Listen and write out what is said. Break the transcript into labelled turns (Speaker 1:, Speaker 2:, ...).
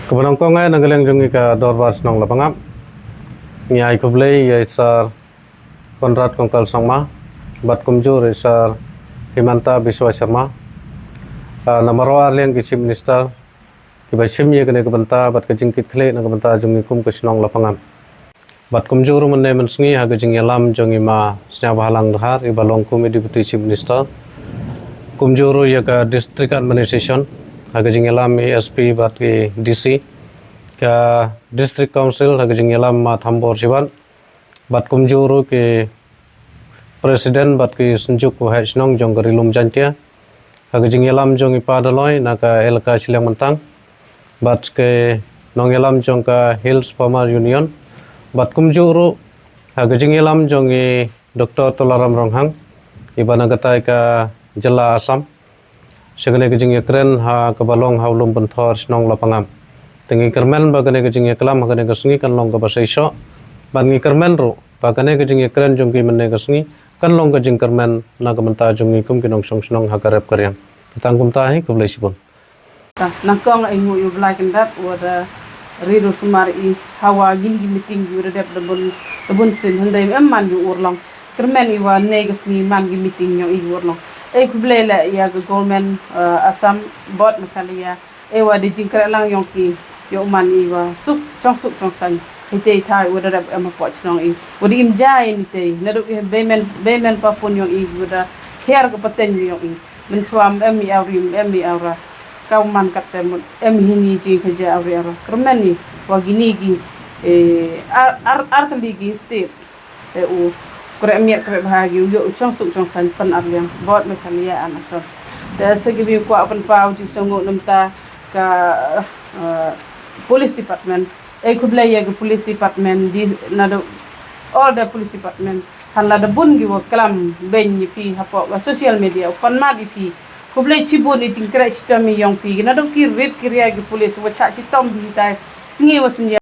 Speaker 1: Kemudian kau ngai nanggaleng jungi ka dorbar Nonglapang nyai kublai yaisar Konrad Kongkal Sangma bat kumjur yaisar Himanta Biswa Sharma namaro arleng ki chief minister ki ba chimye kene ke banta bat ka jingkit khle na banta jungi kum ka Nonglapang bat kumjur menne mensngi ha ga jingyalam jungi ma snya bahalang dhar i balong kum deputy chief minister kumjuru ya ka district administration haga jingyalam SP bat ke DC ka district council haga jingyalam ma thambor siban bat kumjuru ke president bat ke senjuk ko haisnong jong garilum jantia haga jingyalam jong ipadaloi na ka elka silang mentang bat ke nongyalam jong ka hills farmer union bat kumjuru haga jingyalam jong i Dr. Tolaram Ronghang ibana gatai ka jela Assam segene ke jingya keren ha kabalong haulum benthor Nonglapang tengi kermen bagane ke jingya kelam bagane ke sengi kan long ka basaiso ban ngi kermen ro bagane ke jingya keren jongki menne ke sengi kan long ke jing kermen na ka menta jongi kum kinong song snong ha karep karyang tangkum ta hi kublai sibon
Speaker 2: nakong ai mu yu black and that wada riru sumar i hawa gin meeting yu redep the bun sin handai man yu urlong kermen i wa ne ke sengi man gi meeting yo i urlong kublai la ya government Assam board Meghalaya wa di jingkra lang yong ki yo man i wa suk chong san hite thai wada rap am po chnong i wadi im jai ni te na do bemen pa pun yong i wada kher ko paten yong i men swam em i awra kau man katem em hini ji khaja awra kermen ni wa gini gi ar gi state u kore miat kore bahagi yo chong san pan arliang bot Meghalaya-Assam da segibi ko Pynpaw ji songo namta ka police department kublai ya police department di nado all the police department han la da bun gi wo klam ben ni pi hapo social media pan ma di pi kublai chibo ni jingkra chitami yong pi nado ki red kriya gi police wa cha chitom bi tai singi wa